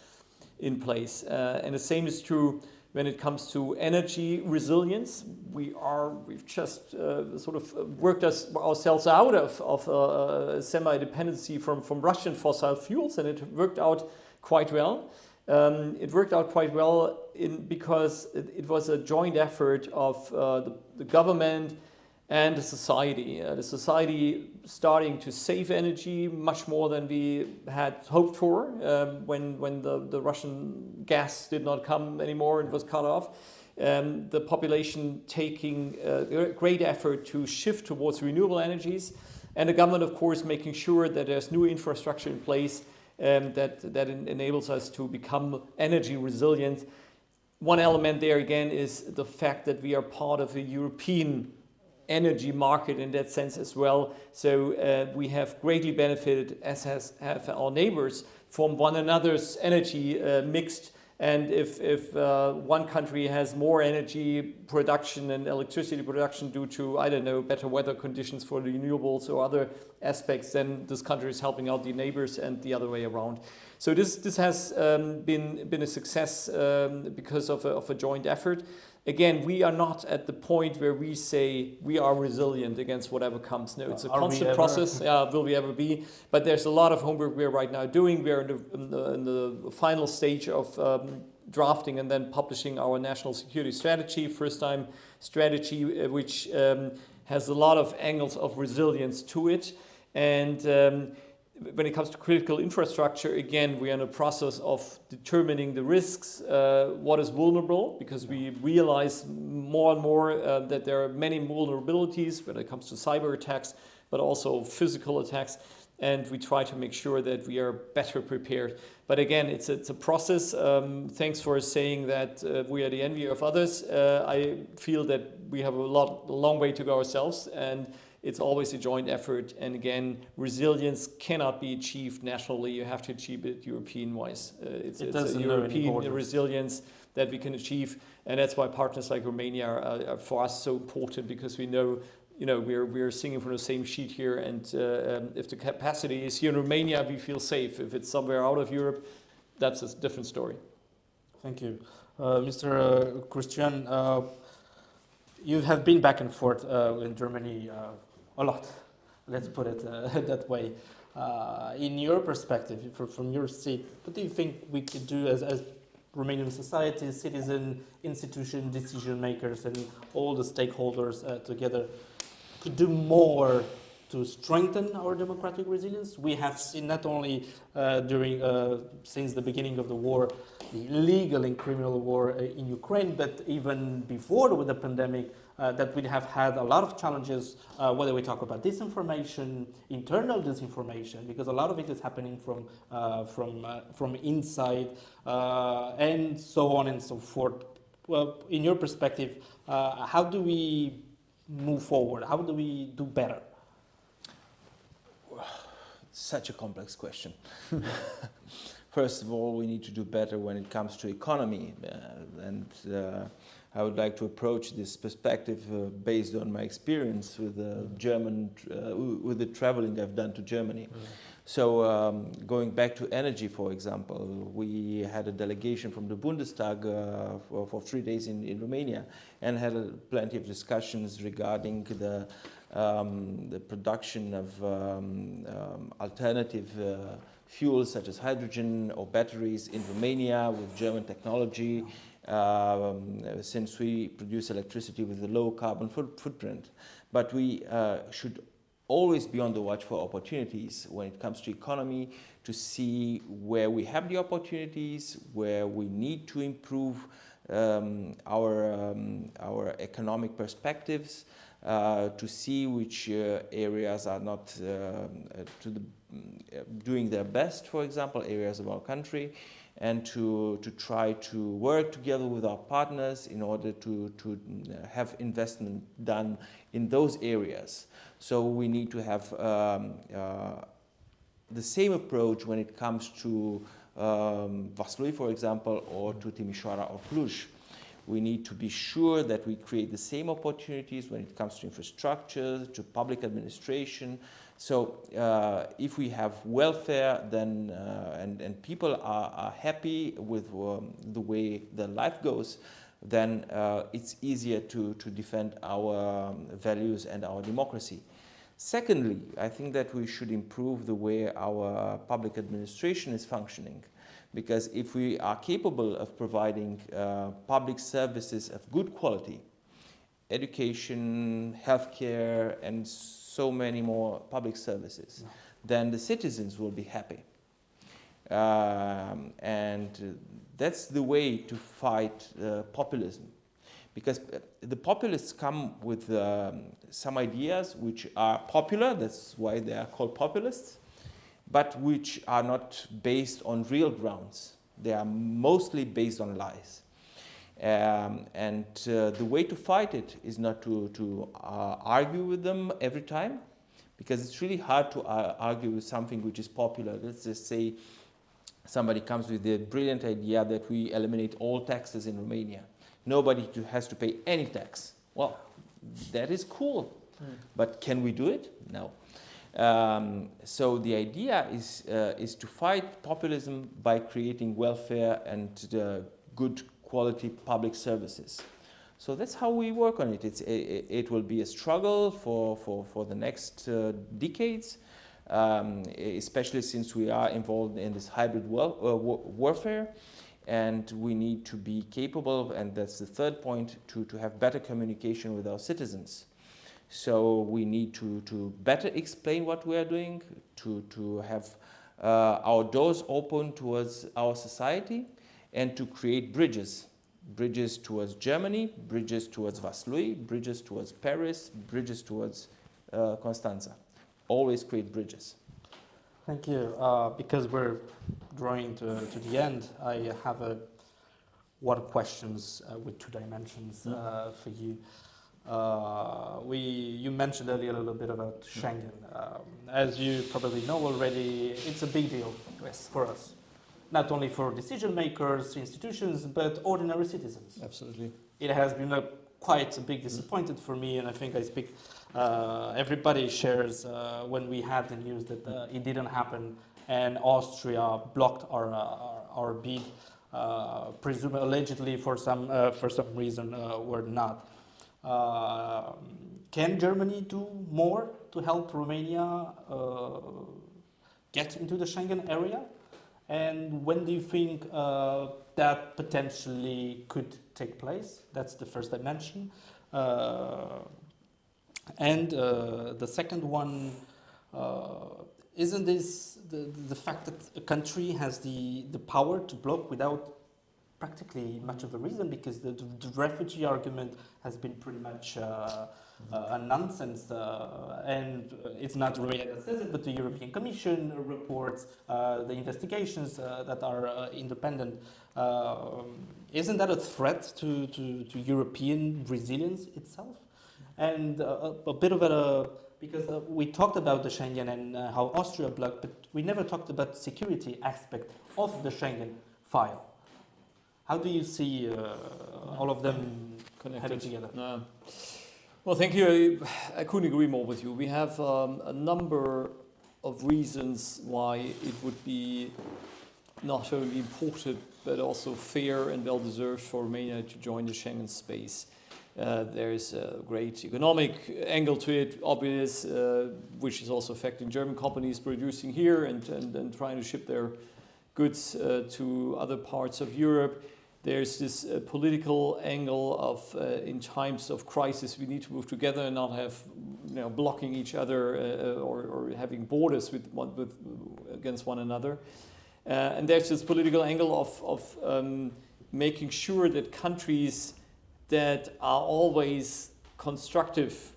in place. And the same is true when it comes to energy resilience. We've just sort of worked ourselves out of semi-dependency from Russian fossil fuels, and it worked out quite well. It worked out quite well because it was a joint effort of the government and the society. The society starting to save energy much more than we had hoped for when the Russian gas did not come anymore and was cut off. The population taking a great effort to shift towards renewable energies, and the government, of course, making sure that there's new infrastructure in place that enables us to become energy resilient. One element there again is the fact that we are part of a European energy market in that sense as well. So we have greatly benefited, as have our neighbors, from one another's energy mixed. And if one country has more energy production and electricity production due to, I don't know, better weather conditions for the renewables or other aspects, then this country is helping out the neighbors and the other way around. So this has been a success because of a joint effort. Again, we are not at the point where we say we are resilient against whatever comes. No, it's a constant process. Will we ever be? But there's a lot of homework we're right now doing. We're in the final stage of drafting and then publishing our national security strategy, first time strategy, which has a lot of angles of resilience to it. And when it comes to critical infrastructure, again, we are in a process of determining the risks, what is vulnerable, because we realize more and more that there are many vulnerabilities when it comes to cyber attacks, but also physical attacks, and we try to make sure that we are better prepared. But again, it's a process. Thanks for saying that we are the envy of others. I feel that we have a long way to go ourselves, and it's always a joint effort. And again, resilience cannot be achieved nationally. You have to achieve it European-wise. It's a European resilience that we can achieve. And that's why partners like Romania are for us so important, because we know, we're singing from the same sheet here. And if the capacity is here in Romania, we feel safe. If it's somewhere out of Europe, that's a different story. Thank you. Mr. Cristian, you have been back and forth in Germany a lot, let's put it that way. In your perspective, from your seat, what do you think we could do as Romanian society, citizen, institution, decision makers, and all the stakeholders together could do more to strengthen our democratic resilience? We have seen not only since the beginning of the war, the illegal and criminal war in Ukraine, but even before with the pandemic, that we have had a lot of challenges, whether we talk about disinformation, internal disinformation, because a lot of it is happening from inside, and so on and so forth. Well, in your perspective, how do we move forward? How do we do better? Such a complex question. First of all, we need to do better when it comes to economy, and I would like to approach this perspective based on my experience with the with the traveling I've done to Germany. So going back to energy, for example, we had a delegation from the Bundestag for 3 days in Romania, and had plenty of discussions regarding the production of alternative fuels such as hydrogen or batteries in Romania with German technology, since we produce electricity with a low carbon footprint. But we should always be on the watch for opportunities when it comes to economy, to see where we have the opportunities, where we need to improve our economic perspectives, to see which areas are not doing their best, for example, areas of our country, and to try to work together with our partners in order to have investment done in those areas. So we need to have the same approach when it comes to Vaslui, for example, or to Timișoara or Cluj. We need to be sure that we create the same opportunities when it comes to infrastructure, to public administration. So if we have welfare, then and people are happy with the way their life goes, then it's easier to defend our values and our democracy. Secondly, I think that we should improve the way our public administration is functioning. Because if we are capable of providing public services of good quality, education, healthcare, and so many more public services, then the citizens will be happy. And that's the way to fight populism. Because the populists come with some ideas which are popular, that's why they are called populists, but which are not based on real grounds. They are mostly based on lies. And the way to fight it is not to argue with them every time, because it's really hard to argue with something which is popular. Let's just say somebody comes with the brilliant idea that we eliminate all taxes in Romania. Nobody has to pay any tax. Well, that is cool, but can we do it? No. So the idea is to fight populism by creating welfare and good quality public services. So that's how we work on it. It will be a struggle for the next decades, especially since we are involved in this hybrid warfare. And we need to be capable, and that's the third point, to have better communication with our citizens. So we need to better explain what we are doing, to have our doors open towards our society, and to create bridges. Bridges towards Germany, bridges towards Vaslui, bridges towards Paris, bridges towards Constanța. Always create bridges. Thank you. Because we're drawing to the end, I have one questions with 2 dimensions for you. You mentioned earlier a little bit about Schengen. As you probably know already, it's a big deal for us. Not only for decision makers, institutions, but ordinary citizens. Absolutely. It has been quite a big disappointment for me, and I think everybody shares when we had the news that it didn't happen, and Austria blocked our bid, presumably allegedly for some reason or not. Can Germany do more to help Romania get into the Schengen area? And when do you think that potentially could take place? That's the first dimension. And the second one, isn't this the fact that a country has the power to block without practically much of a reason, because the refugee argument has been pretty much a nonsense, and it's not Romania that says it, but the European Commission reports, the investigations that are independent. Isn't that a threat to European resilience itself? And a bit of because we talked about the Schengen and how Austria blocked, but we never talked about the security aspect of the Schengen file. How do you see all of them heading together? Well, thank you. I couldn't agree more with you. We have a number of reasons why it would be not only important but also fair and well deserved for Romania to join the Schengen space. There's a great economic angle to it, obvious, which is also affecting German companies producing here and trying to ship their goods to other parts of Europe. There's this political angle of in times of crisis we need to move together and not have blocking each other or having borders against one another. And there's this political angle of making sure that countries that are always constructive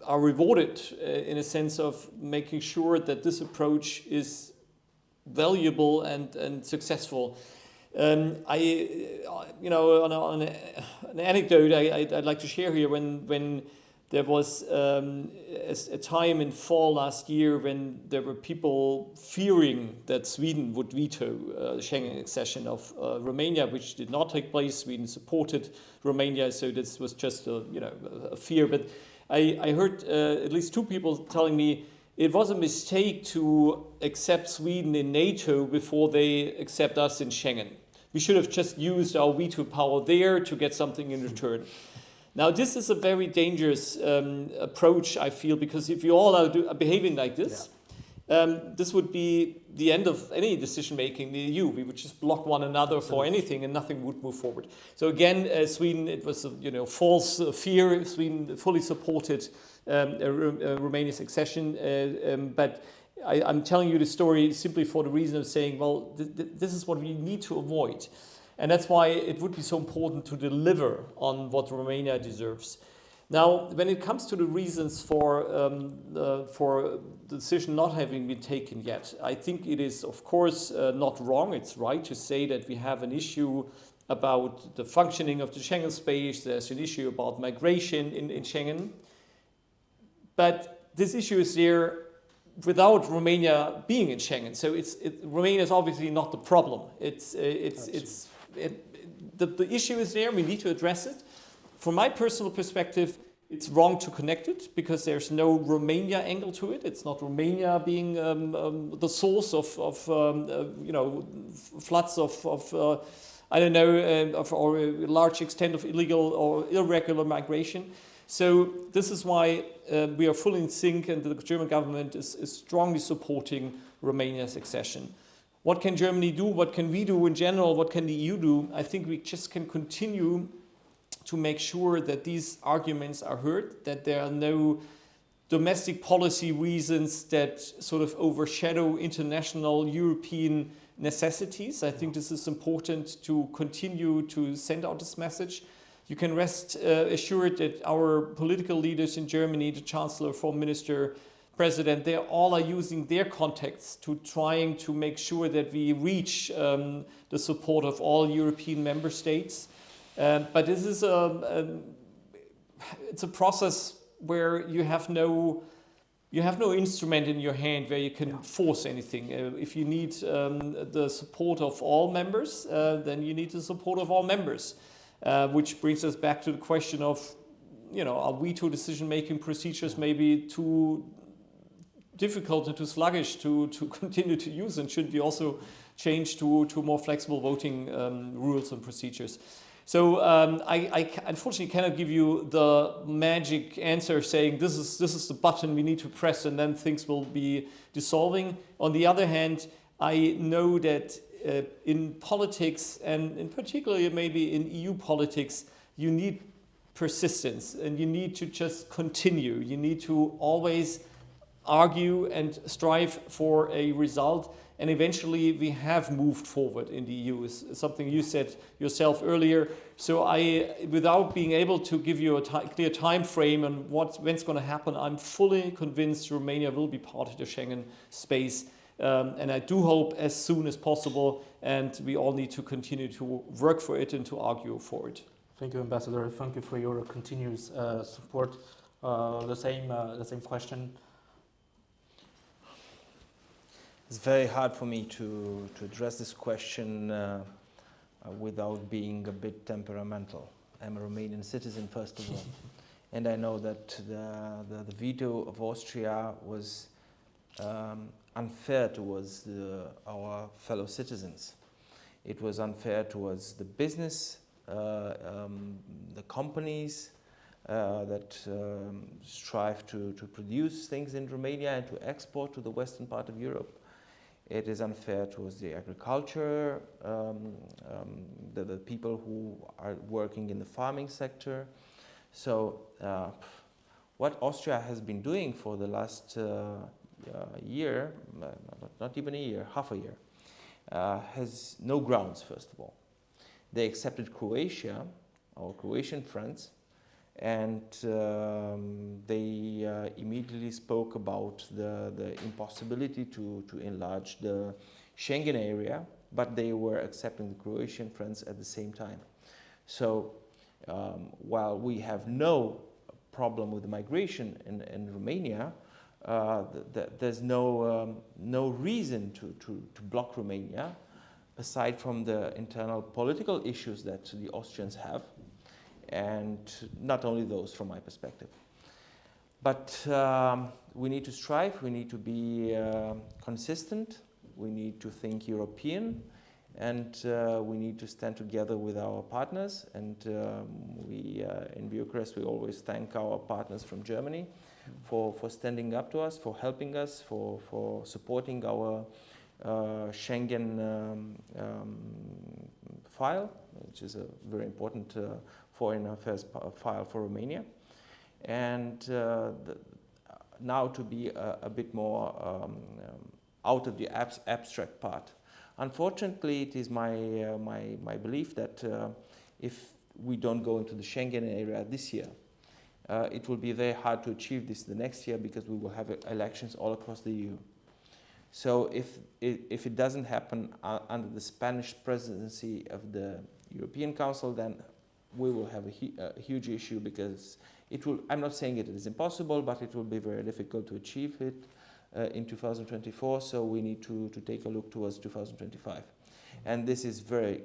are rewarded in a sense of making sure that this approach is valuable and successful. On an anecdote I'd like to share here, when there was a time in fall last year when there were people fearing that Sweden would veto the Schengen accession of Romania, which did not take place. Sweden supported Romania, so this was just a fear. But I heard at least two people telling me it was a mistake to accept Sweden in NATO before they accept us in Schengen. We should have just used our veto power there to get something in return. Now, this is a very dangerous approach, I feel, because if you all are behaving like this, this would be the end of any decision-making in the EU. We would just block one another for anything and nothing would move forward. So again, Sweden, it was a false fear. Sweden fully supported Romania's accession, but I'm telling you the story simply for the reason of saying, well, this is what we need to avoid. And that's why it would be so important to deliver on what Romania deserves. Now, when it comes to the reasons for the decision not having been taken yet, I think it is, of course, not wrong. It's right to say that we have an issue about the functioning of the Schengen space. There's an issue about migration in Schengen. But this issue is there without Romania being in Schengen. So Romania is obviously not the problem. The issue is there. We need to address it. From my personal perspective, it's wrong to connect it because there's no Romania angle to it. It's not Romania being the source of floods of or a large extent of illegal or irregular migration. So this is why we are fully in sync, and the German government is strongly supporting Romania's accession. What can Germany do? What can we do in general? What can the EU do? I think we just can continue to make sure that these arguments are heard, that there are no domestic policy reasons that sort of overshadow international European necessities. I think this is important to continue to send out this message. You can rest assured that our political leaders in Germany, the Chancellor, Foreign Minister, President, they all are using their contacts to trying to make sure that we reach the support of all European member states. But this is it's a process where you have no instrument in your hand where you can force anything. If you need the support of all members, then you need the support of all members. Which brings us back to the question of, are veto decision-making procedures maybe too difficult and too sluggish to continue to use, and should we also change to more flexible voting rules and procedures? So I unfortunately cannot give you the magic answer saying this is the button we need to press and then things will be dissolving. On the other hand, I know that in politics, and in particular maybe in EU politics, you need persistence and you need to just continue. You need to always argue and strive for a result, and eventually we have moved forward in the EU. Is something you said yourself earlier. So without being able to give you a clear time frame on when's going to happen, I'm fully convinced Romania will be part of the Schengen space. And I do hope as soon as possible, and we all need to continue to work for it and to argue for it. Thank you, Ambassador. Thank you for your continuous support the same question. It's very hard for me to address this question without being a bit temperamental. I'm a Romanian citizen, first of all. And I know that the veto of Austria was unfair towards our fellow citizens. It was unfair towards the business, the companies that strive to produce things in Romania and to export to the western part of Europe. It is unfair towards the agriculture, the people who are working in the farming sector. So what Austria has been doing for the last year, not even a year, half a year, has no grounds, first of all. They accepted Croatia, our Croatian friends, and they immediately spoke about the impossibility to enlarge the Schengen area, but they were accepting the Croatian friends at the same time. So while we have no problem with the migration in Romania, there's no reason to block Romania, aside from the internal political issues that the Austrians have, and not only those from my perspective. But we need to strive, we need to be consistent, we need to think European, and we need to stand together with our partners. And we in Bucharest, we always thank our partners from Germany for standing up to us, for helping us, for supporting our Schengen file, which is a very important foreign affairs file for Romania. And now to be a bit more out of the abstract part. Unfortunately, it is my belief that if we don't go into the Schengen area this year, it will be very hard to achieve this the next year, because we will have elections all across the EU. So if it doesn't happen under the Spanish presidency of the European Council, then we will have a huge issue, because it will, I'm not saying it is impossible, but it will be very difficult to achieve it in 2024, so we need to take a look towards 2025. And this is very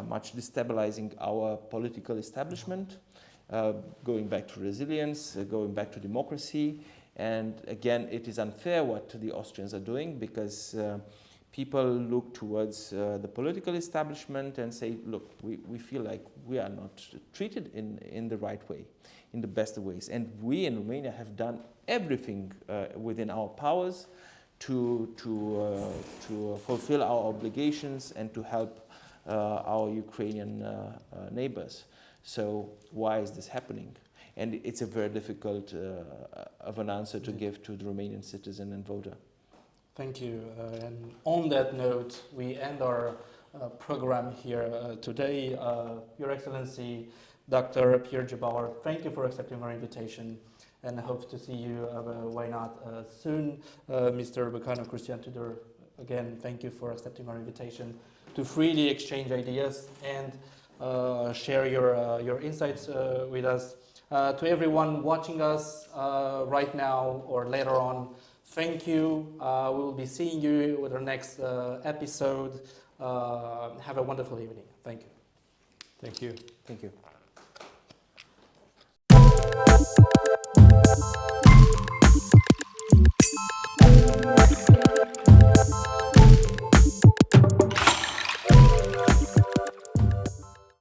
much destabilizing our political establishment, going back to resilience, going back to democracy. And again, it is unfair what the Austrians are doing, because people look towards the political establishment and say, look, we feel like we are not treated in the right way, in the best of ways. And we in Romania have done everything within our powers to fulfill our obligations and to help our Ukrainian neighbors. So why is this happening? And it's a very difficult of an answer to give to the Romanian citizen and voter. Thank you. And on that note, we end our program here today. Your Excellency, Dr. Pierre Gebauer, thank you for accepting our invitation, and I hope to see you, why not, soon. Mr. Bacanu, Cristian, Tudor, again, thank you for accepting our invitation to freely exchange ideas and share your insights with us. To everyone watching us right now or later on, thank you. We will be seeing you with our next episode. Have a wonderful evening. Thank you. Thank you. Thank you.